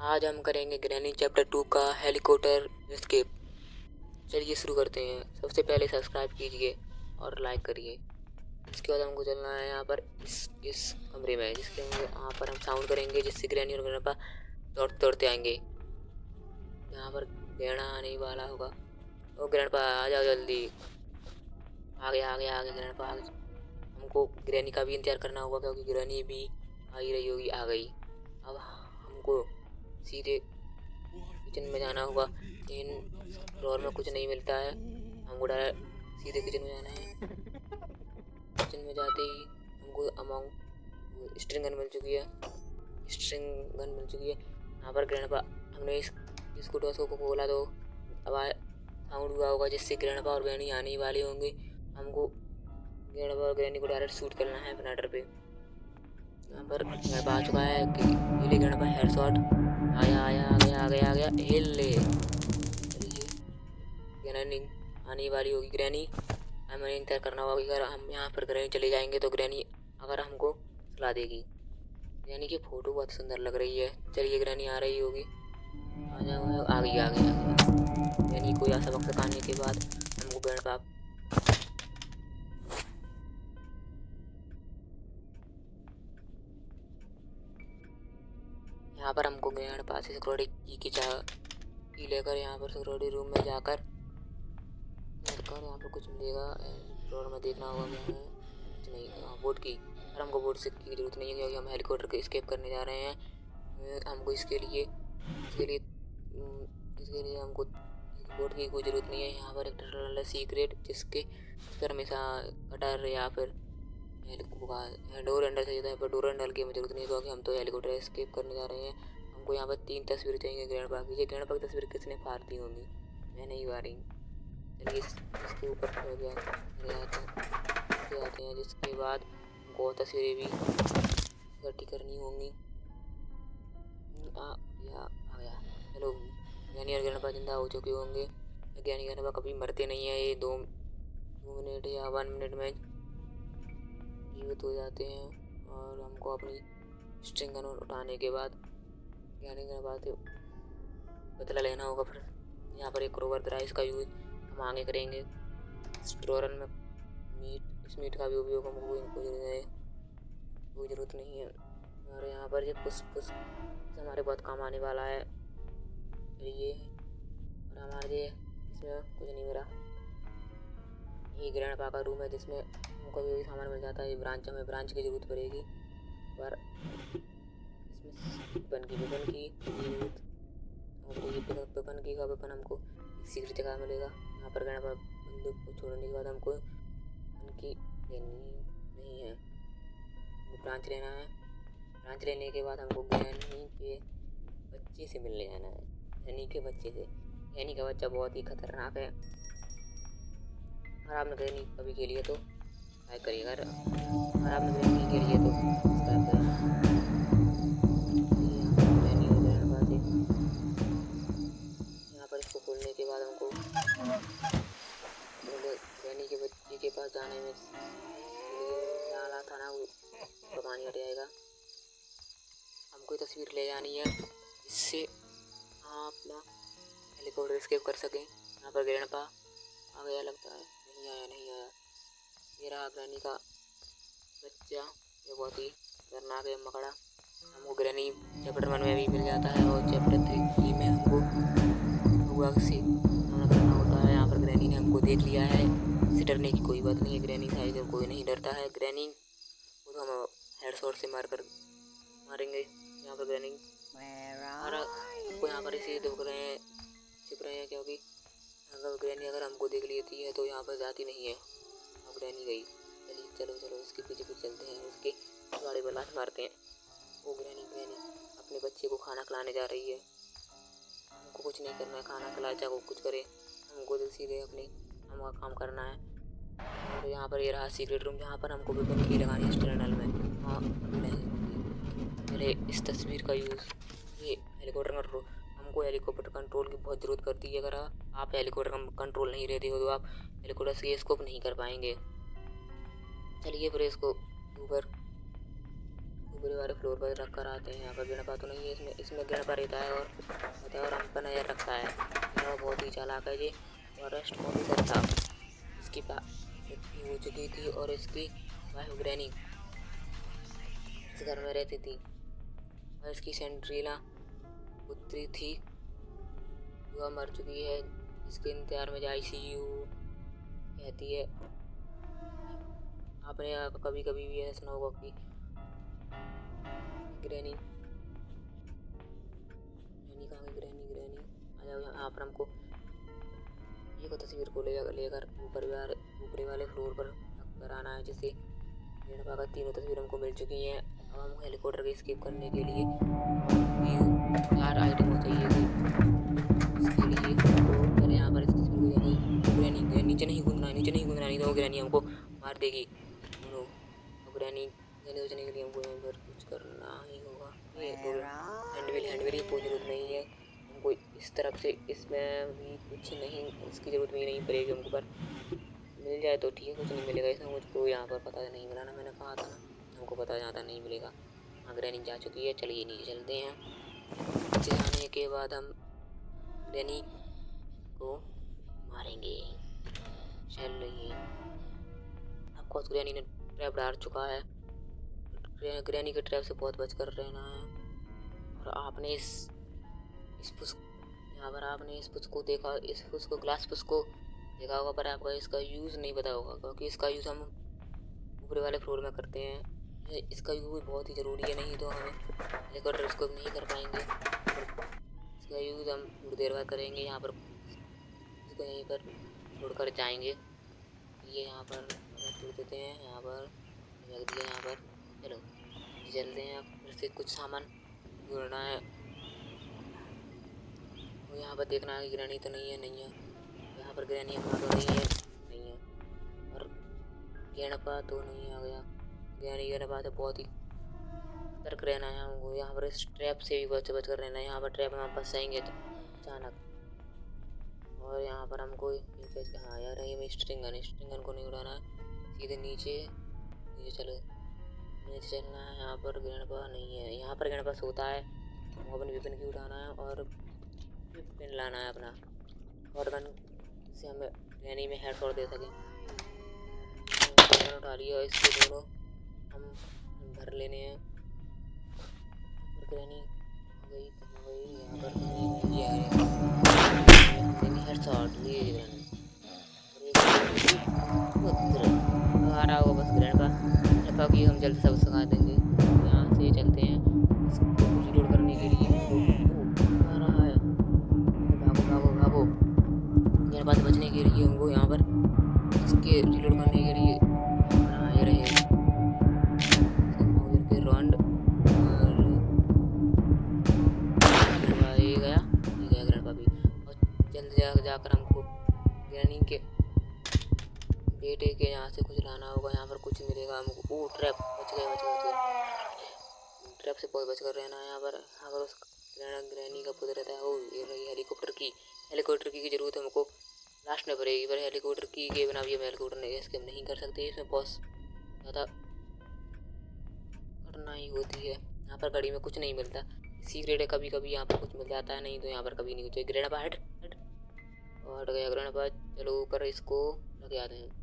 आज हम करेंगे ग्रैनी चैप्टर 2 का हेलीकॉप्टर एस्केप। चलिए शुरू करते हैं। सबसे पहले सब्सक्राइब कीजिए और लाइक करिए। इसके बाद हमको चलना है यहाँ पर इस कमरे में, जिसके यहाँ पर हम साउंड करेंगे जिससे ग्रैनी और ग्रैंडपा दौड़ते दौड़ते आएंगे। यहाँ पर गहना आने वाला होगा। ओ ग्रैंडपा आ जाओ जल्दी। आ गया ग्रैंडपा आ गया। हमको ग्रैनी का भी इंतजार करना होगा क्योंकि ग्रैनी भी आ ही रही होगी। आ गई। अब हमको सीधे किचन में जाना होगा, लेकिन फ्लोर में कुछ नहीं मिलता है। हमको डायरेक्ट सीधे किचन में जाना है। किचन में जाते ही हमको अमाउंट स्ट्रिंग गन मिल चुकी है। यहाँ पर ग्रैंडपा हमने इसको डॉस को खोला तो अब साउंड हुआ होगा जिससे ग्रैंडपा और ग्रैनी आने ही वाले होंगे। हमको ग्रैंडपा और ग्रैनी को डायरेक्ट शूट करना है फिनाटर पे। यहाँ पर ग्रैंडपा आ चुका है कि ये ग्रैंडपा हेडशॉट आ गया हिल ले। चलिए ग्रैनी आने वाली होगी। ग्रैनी हमें इंतजार करना होगा कि अगर हम यहाँ पर ग्रैनी चले जाएंगे तो ग्रैनी अगर हमको सुला देगी। ग्रैनी की फोटो बहुत सुंदर लग रही है। चलिए ग्रैनी आ रही होगी। आ गई। ग्रैनी को यहाँ सबक सिखाने के बाद हमको ग्रैंडपा यहाँ पर हमको ग्रैंडपा से सिक्योरिटी की लेकर यहाँ पर सिक्योरिटी रूम में जाकर यहाँ पर कुछ मिलेगा। फ्लोर में देखना होगा क्या है। कुछ नहीं, बोर्ड की। पर हमको बोर्ड से की जरूरत नहीं है क्योंकि हम हेलीकॉप्टर के एस्केप करने जा रहे हैं। हमको इसके लिए हमको बोर्ड की कोई जरूरत नहीं है। यहाँ पर एक टनल है सीक्रेट, जिसके पर हमेशा कटर या फिर डोर हैंडल चाहिए था, पर डोर हैंडल की हमें जरूरत नहीं है क्योंकि हम तो हेलीकॉप्टर एस्केप करने जा रहे हैं। हमको यहाँ पर 3 तस्वीरें चाहिए ग्रैंडपा की। ये ग्रैंडपा की तस्वीर किसने फाड़ दी होंगी, मैं नहीं फाड़ी। चलिए इसके ऊपर आते हैं, जिसके बाद हमको तस्वीरें भी इकट्ठी करनी होंगी। आ गया। चलो ग्रैनी और ग्रैंडपा जिंदा हो चुके होंगे। ग्रैनी ग्रैंडपा कभी मरते नहीं है। ये 2 मिनट या 1 मिनट में जीवित हो जाते हैं। और हमको अपनी स्ट्रिंग गन उठाने के बाद ग्रैनी ग्रैंडपा से बदला लेना होगा। फिर यहाँ पर एक क्रोवर राइस का यूज हम आगे करेंगे। स्टोरन में इस मीट का भी उपयोग हमको कोई ज़रूरत नहीं है। और यहाँ पर ये पुष्प हमारे बहुत काम आने वाला है। ये और हमारे इसमें कुछ नहीं मिला। ये ग्रैंडपा का रूम है जिसमें हमको भी सामान मिल जाता है। ये ब्रांच, हमें ब्रांच की जरूरत पड़ेगी, पर इसमें वेपन की जरूरत। वेपन हमको सीक्रेट जगह मिलेगा। यहाँ पर ग्रैंडपा बंदूक को छोड़ने के बाद हमको उनकी लेनी नहीं है, ब्रांच लेना है। ब्रांच लेने के बाद हमको ग्रैनी के बच्चे से मिलने जाना है। ग्रैनी के बच्चे से। ग्रैनी का बच्चा बहुत ही खतरनाक है। अगर आपने ग्रैनी कभी खेली है तो लाइक करिएगा, अगर आपने ग्रैनी नहीं खेली है तो सब्सक्राइब करें। यहाँ पर इसको खोलने के बाद हमको ग्रैनी के बच्चे के पास जाने में डाला था ना, वो पानी हट जाएगा। हमको तस्वीर ले जानी है जिससे आप अपना हेलीकॉप्टर एस्केप कर सकें। यहाँ पर ग्रैंडपा आ गया लगता है। नहीं आया। ये रहा ग्रैनी का बच्चा। ये बहुत ही खतरनाक है मकड़ा। हमको ग्रैनी चैप्टर 1 में भी मिल जाता है और चैप्टर 3 में हमको हुआ से सामना करना होता है। यहाँ पर ग्रैनी ने हमको देख लिया है। इसे डरने की कोई बात नहीं है। ग्रैनी साइड से कोई नहीं डरता है। ग्रैनी को तो हम हेडशॉट से मारेंगे। यहाँ पर ग्रैनी हमको यहाँ पर इसे छिप रहे हैं क्योंकि अगर ग्रैनी हमको देख लेती है तो यहाँ पर जाती नहीं है। अब ग्रैनी गई। चलो इसके पीछे चलते हैं, उसके गाड़ी पर लात मारते हैं। वो ग्रैनी अपने बच्चे को खाना खिलाने जा रही है। हमको कुछ नहीं करना है, खाना खिलाए चाहे वो कुछ करे, हमको तो सीधे हमारा काम करना है। और यहाँ पर ये रहा सीक्रेट रूम जहाँ पर हमको वेपन की लगानी है टनल में। हाँ पहले इस तस्वीर का यूज़ ये हमको हेलीकॉप्टर कंट्रोल की बहुत ज़रूरत पड़ती है। अगर आप हेलीकॉप्टर कंट्रोल नहीं रहते हो तो आप हेलीकॉप्टर से स्कोप नहीं कर पाएंगे। चलिए फिर इसको ऊपर ऊपरी वाले फ्लोर पर रख कर आते हैं। यहाँ पर गिरना तो नहीं है, इसमें गिरना रहता है और हम पर नजर रखता है। गिरना बहुत ही चालाक है। ये फॉरेस्ट ऑफिसर था। इसकी मृत्यु हो चुकी थी और इसकी वाइफ ग्रैनी इस घर में रहती थी और इसकी सेंड्रीला पुत्री थी जो मर चुकी है। इसके इंतजार में ICU कहती है। आपने कभी कभी भी ऐसा सुना होगा कि ग्रैनी कहाँ गई? ग्रैनी आ जाओ यहाँ पर। हमको एक तस्वीर को लेकर ऊपरी वाले फ्लोर पर रख कर आना है, जिससे रेणुका का तीनों तस्वीर हमको मिल चुकी हैं। अब हम हेलीकॉप्टर के एस्केप करने के लिए 4 आइटम चाहिए थी। इसके लिए तो पहले यहाँ पर इस तस्वीर को ग्रैनी नीचे नहीं कूदना नहीं तो ग्रैनी हमको मार देगी। ग्रैनी बचने के लिए हमको यहाँ पर कुछ करना ही होगा। ये हैंडबिल की कोई जरूरत नहीं है हमको इस तरफ से। इसमें भी कुछ नहीं, इसकी जरूरत भी नहीं पड़ेगी हमको, पर मिल जाए तो ठीक है, कुछ नहीं मिलेगा इसमें। मुझको यहाँ पर पता नहीं मिला ना, मैंने कहा था ना हमको पता ज़्यादा नहीं मिलेगा। हाँ ग्रैनी जा चुकी है, चलिए नीचे चलते हैं। नीचे जाने के बाद हम ग्रैनी को मारेंगे। चलिए आपको ग्रैनी ने ट्रैप डाल चुका है। ग्रैनी के ट्रैप से बहुत बच कर रहना है। और आपने इस पुष्प यहाँ पर आपने इस पुष्प को देखा, इस पुष्प को ग्लास पुष्प को देखा होगा, पर आपको इसका यूज़ नहीं पता होगा, क्योंकि इसका यूज़ हम ऊपरी वाले फ्लोर में करते हैं। इसका यूज़ बहुत ही ज़रूरी है, नहीं तो हमें हेलीकॉप्टर इसको नहीं कर पाएंगे। इसका यूज़ हम थोड़ी देर बाद करेंगे। यहाँ पर इसको यहीं पर छोड़कर जाएंगे। ये यहाँ पर छोड़ देते हैं, यहाँ पर रख दिया। यहाँ पर चलो चलते हैं। फिर से कुछ सामान ढूंढना है। तो यहाँ पर देखना है कि ग्रैनी तो नहीं है। यहाँ पर ग्रैनी अम्मा तो नहीं है। और गेंडपा तो नहीं आ गया। गेंडपा तो बहुत ही सतर्क रहना है हमको। यहाँ पर इस ट्रैप से भी बच कर रहना है। यहाँ पर ट्रैप में हम फंस जाएंगे तो अचानक। और यहाँ पर हमको हाँ यार, ये स्ट्रिंग गन को नहीं उड़ाना है, सीधे नीचे चलो, नीचे चलना है। यहाँ पर गेंडपा नहीं है। यहाँ पर गेंडपा सोता है, हमको अपनी विपिन की उठाना है और विपिन लाना है अपना और गन से हम ग्रैनी में हेडशॉट दे सकें। उठा लिया, इसके दोनों हम भर लेने हैं। ग्रैनी गई कहाँ गई? यहाँ पर नहीं है। हेडशॉट ये ग्रैनी आ रहा होगा बस ग्रैंडपा की हम जल्द सब सिखा देंगे। यहाँ से चलते हैं रिलोड करने के लिए। हमको आ रहा है, भागो ग्रैंडपा से बचने के लिए हमको यहाँ पर इसके रिलोड करने के लिए ये रहे राउंड। और ये गया ग्रैंडपा भी। और जल्द जाकर हमको ग्रैनी के बेटे के यहाँ से कुछ लाना होगा। यहाँ पर कुछ मिलेगा हमको। ओ ट्रैप, बच गए। ट्रैप से बहुत बच कर रहना है। यहाँ पर उस ग्रैनी का पुत्र रहता है। ओ ये रही हेलीकॉप्टर की जरूरत हमको लास्ट में पड़ेगी, पर हेलीकॉप्टर की के बिना भी हम हेलीकॉप्टर नहीं कर सकते। इसमें बहुत ज़्यादा कठिनाई होती है। यहाँ पर गाड़ी में कुछ नहीं मिलता, सीक्रेट है। कभी कभी यहाँ पर कुछ मिल जाता है, नहीं तो यहाँ पर कभी नहीं होता। ग्रैंडपा हट गया ग्रैंडपा। चलो ऊपर इसको लग आते हैं।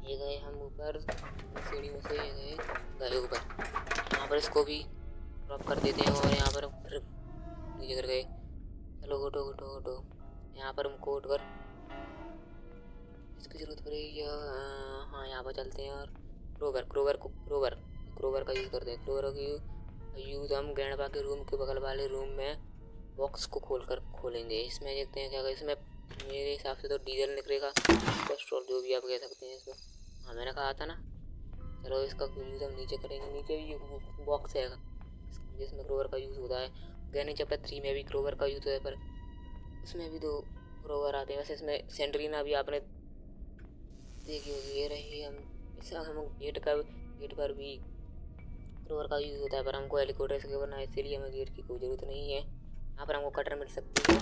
ये गए हम ऊपर सीढ़ियों से, गए ऊपर। यहाँ पर इसको भी ड्रॉप कर देते हैं और यहाँ पर फिर नीचे कर गए। चलो उठो। यहाँ पर हमको उठ कर इसकी जरूरत पड़ेगी। हाँ यहाँ पर चलते हैं और क्रोवर का यूज़ करते हैं। क्रोवर का यूज़ हम ग्रैंडपा के रूम के बगल वाले रूम में बॉक्स को खोलेंगे। इसमें देखते हैं क्या, इसमें मेरे हिसाब से तो डीजल निकलेगा, पेट्रोल, जो भी आप कह सकते हैं इसमें। हाँ मैंने कहा था ना। चलो इसका यूज़ हम नीचे करेंगे। नीचे भी बॉक्स है जिसमें क्रोवर का यूज़ होता है। ग्रैनी चैप्टर 3 में भी क्रोवर का यूज़ है, पर उसमें भी 2 क्रोवर आते हैं। वैसे इसमें सेंड्रीना भी आपने देखी होगी। ये रही हम गेट पर भी क्रोवर का यूज़ होता है, पर हमको हेलीकॉप्टर से करना है, इसीलिए हमें गेट की कोई ज़रूरत नहीं है। यहाँ पर हमको कटर मिल सकती है।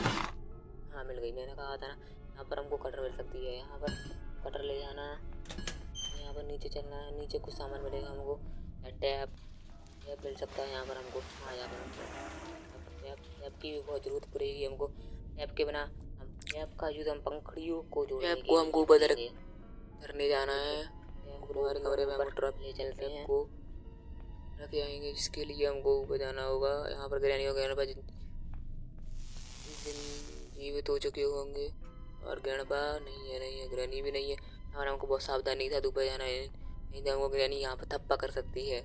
हाँ मिल गई, मैंने कहा था ना। यहाँ पर हमको कटर मिल सकती है। यहाँ पर कटर ले जाना, यहाँ पर नीचे चलना है। नीचे कुछ सामान मिलेगा हमको, टैप टैप मिल सकता है यहाँ पर हमको। हाँ यहाँ पर टैप की भी बहुत जरूरत पड़ेगी हमको। टैप के बिना हम टैप का यूज हम पंखड़ियों को जोड़ने के लिए हमको ऊपर करने जाना है। हमारे कमरे में हमको ट्रक ले चलते हैं को रखे आएंगे, जिसके लिए हमको ऊपर जाना होगा। यहाँ पर ग्रैनी वगैरह जीवित हो चुके होंगे और गणपा नहीं है ग्रैनी भी नहीं है। और हमको बहुत सावधानी के साथ ऊपर जाना है, नहीं तो हमको ग्रैनी यहाँ पर थप्पा कर सकती है।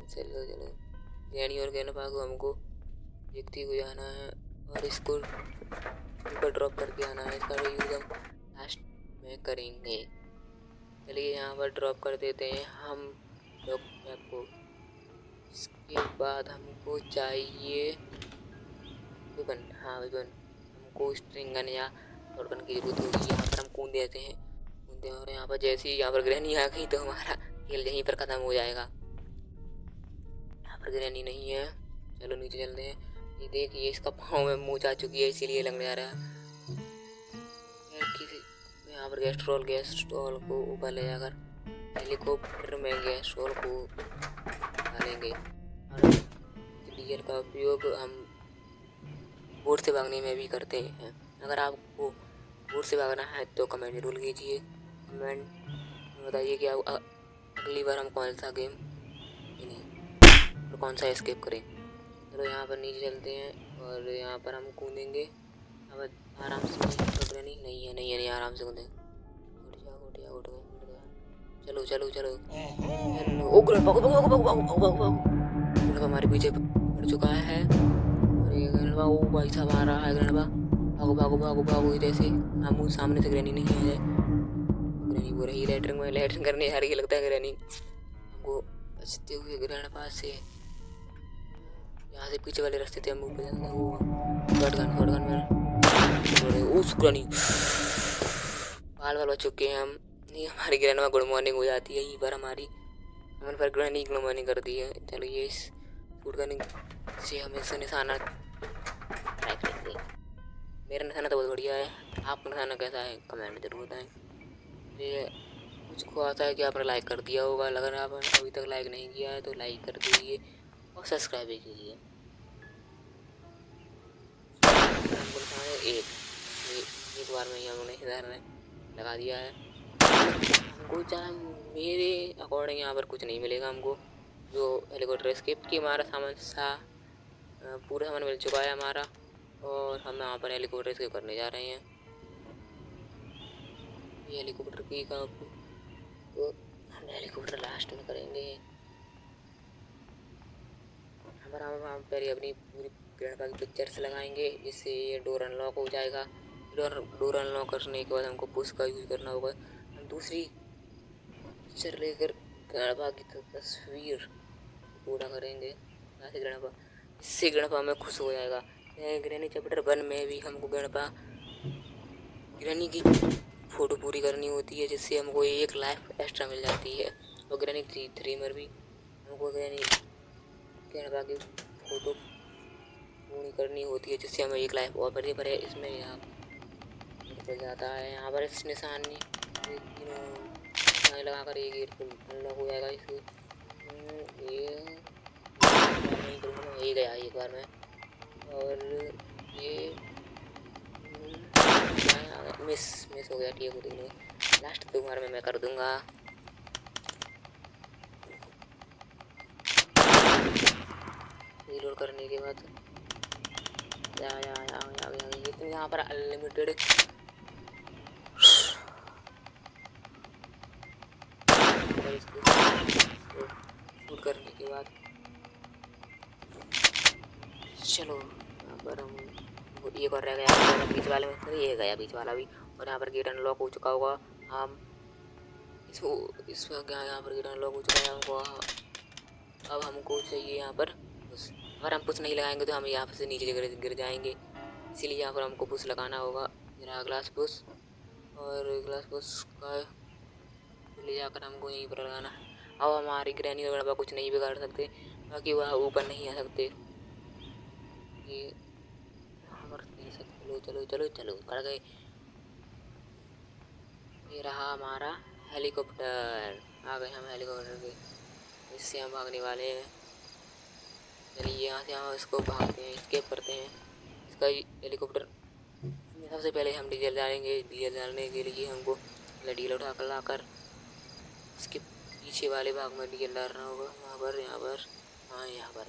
चलो ग्रैनी और गणपा को हमको देखते हुए आना है और इसको ऊपर ड्रॉप करके आना है। इसका यूज हम लास्ट में करेंगे। चलिए यहाँ पर ड्रॉप कर देते हैं हम लोग टैप को। इसके बाद हमको चाहिए विपन। हाँ विपन, हमको स्ट्रिंग गन या शॉटगन की जरूरत होगी। यहाँ पर हम कूद देते हैं और यहाँ पर जैसे ही यहाँ पर ग्रैनी आ गई तो हमारा खेल यहीं पर खत्म हो जाएगा। यहाँ पर ग्रैनी नहीं है, चलो नीचे चलते हैं। ये देखिए इसका पाँव में मूंछ आ चुकी है, इसीलिए लग जा रहा है। यहाँ पर गैस्ट्रोल को ऊपर ले जाकर हेलीकॉप्टर में गैस्ट्रोल को डालेंगे और डीजल का उपयोग हम बोट से भागने में भी करते हैं। अगर आपको बोट से भागना है तो कमेंट जरूर कीजिए। कमेंट में बताइए कि आप अगली बार हम कौन सा गेम और कौन सा एस्केप करें। चलो यहाँ पर नीचे चलते हैं और यहाँ पर हम कूदेंगे। अब आराम से नहीं है आराम से कूदें। उठ गया। चलो चलो चलो ओ गणपा हमारे पीछे पड़ चुका है। अरे गणपा, ओ भाई साहब आ रहा है गणपा, भागो भागो भागो भागो इधर से। हम सामने से ग्रैनी नहीं है, ग्रैनी वो रही लैटरिंग करने जा रही है लगता है ग्रैनी। हमको बचते हुए गणपा से यहाँ से पीछे वाले रास्ते थे हम ऊपर शॉटगन में उस ग्रैनी बाल बच चुके हैं हम। नहीं हमारी ग्रैंडमा गुड मॉर्निंग हो जाती है यहीं पर हमारी, हमने पर ग्रैनी गुड मॉर्निंग कर दी है। चलो ये इस शॉटगन से हमें से निशाना ट्राई करेंगे। मेरा निशाना तो बहुत बढ़िया है, आपका निशाना कैसा है कमेंट में जरूर बताएं। ये मुझको आता है कि आपने लाइक कर दिया होगा, अगर आपने अभी तक लाइक नहीं किया है तो लाइक कर दीजिए और सब्सक्राइब भी कीजिए। एक बार में ही हमने इधर लगा दिया है। हमको चाहे मेरे अकॉर्डिंग यहाँ पर कुछ नहीं मिलेगा हमको। जो हेलीकॉप्टर एस्केप की हमारा सामान पूरा सामान मिल चुका है हमारा और हम यहाँ पर हेलीकॉप्टर एस्केप करने जा रहे हैं। ये हेलीकॉप्टर की का तो हम हेलीकॉप्टर लास्ट में करेंगे। हम पहले अपनी पूरी गणपा की पिक्चर्स लगाएंगे, जिससे ये डोर अनलॉक हो जाएगा। डोर अनलॉक करने के बाद हमको पुश का यूज करना होगा। हम दूसरी पिक्चर लेकर गणपा की तस्वीर पूरा करेंगे। इससे गणपा में खुश हो जाएगा। ग्रैनी चैप्टर 1 में भी हमको ग्रैनी की फोटो पूरी करनी होती है, जिससे हमको एक लाइफ एक्स्ट्रा मिल जाती है। और ग्रैनी 3 में भी हमको गणपा की फोटो पूरी करनी होती है, जिससे हमें एक लाइफ और बढ़ी। पर इसमें यहाँ पर जाता है, यहाँ पर इस निशानी लगाकर एक गेट अनलॉक हो जाएगा। इसको ये गया एक बार में और ये मिस हो गया। ठीक है लास्ट 2 बार में मैं कर दूंगा। रीलोड करने के बाद लेकिन यहाँ पर अनलिमिटेड शूट करने के बाद चलो यहाँ पर हम एक और रह गया बीच वाले में, तो ये गया बीच वाला भी। और यहाँ पर गेट अनलॉक हो चुका होगा। हम इसमें क्या यहाँ पर गेट अनलॉक हो चुका है हमको। अब हमको चाहिए यहाँ पर पुश। अगर हम पुश नहीं लगाएंगे तो हम यहाँ से नीचे गिर जाएंगे, इसीलिए यहाँ पर हमको पुश लगाना होगा। मेरा ग्लास पुश और ग्लास पुश का ले जाकर हमको यहीं पर लगाना है। अब हमारी ग्रैनी और गणपा कुछ नहीं बिगाड़ सकते, बाकी वह ऊपर नहीं आ सकते। ये चलो चलो चलो चलो कर गए। ये रहा हमारा हेलीकॉप्टर, आ गए हम हेलीकॉप्टर के, इससे हम भागने वाले हैं। चलिए यहाँ से हम इसको भागते हैं, स्केप करते हैं। इसका हेलीकॉप्टर सबसे पहले हम डीजल डालेंगे। डीजल डालने के लिए हमको डीजल उठा कर लाकर इसके पीछे वाले भाग में डीजल डालना होगा। यहाँ पर हाँ यहाँ पर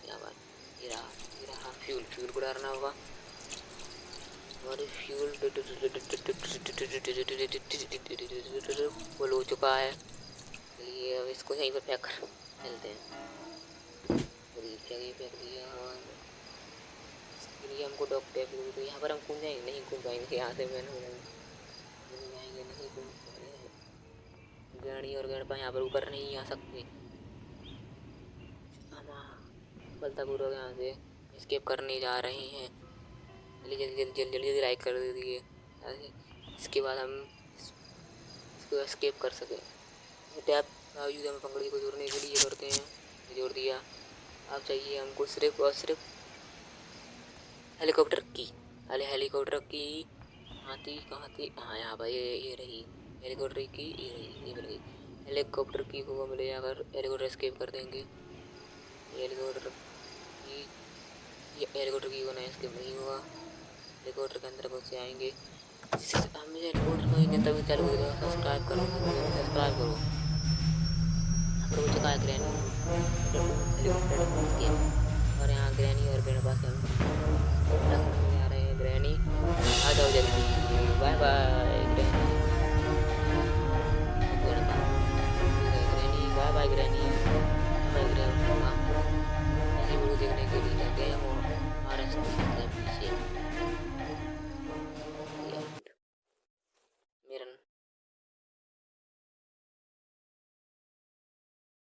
ये रहा फ्यूल को डालना होगा। और फ्यूल फुल हो चुका है। चलिए अब इसको यहीं पर फेंक कर चलते हैं। चलिए फेंक दिया। और इसके लिए हमको डॉक्टर तो यहाँ पर हम कूद जाएंगे, नहीं कूद पाएंगे यहाँ से। मैंने जाएंगे नहीं कूद पाएंगे। गाड़ी और गणपा यहाँ पर ऊपर नहीं आ सकते। हम बलतापूर्वक यहाँ से एस्केप करने जा रहे हैं। जल्दी लाइक कर दीजिए, इसके बाद हम इसको एस्केप कर सकें। टैप का यूज हम पंखड़ी को जोड़ने के लिए करते हैं। जोड़ दिया। अब चाहिए हमको सिर्फ और सिर्फ हेलीकॉप्टर की। हेलीकॉप्टर की कहाँ थी? हाँ यहाँ पर ये रही हेलीकॉप्टर की, ये रही, ये मिल गई। हेलीकॉप्टर की को हम ले जाकर हेलीकॉप्टर एस्केप कर देंगे। हेलीकॉप्टर की को नहीं एस्केप नहीं होगा। हेलीकॉप्टर के अंदर घुस जाएंगे। हम हेलीकॉप्टर को इंजन तभी चालू करेगा। सब्सक्राइब करो, सब्सक्राइब करो। हो चुका है ग्रैनी हेलीकॉप्टर एस्केप। और यहाँ ग्रैनी और मेरे पास हम जा रहे हैं। ग्रैनी आ जाओ जल्दी। Bye bye granny. Granny bye bye granny.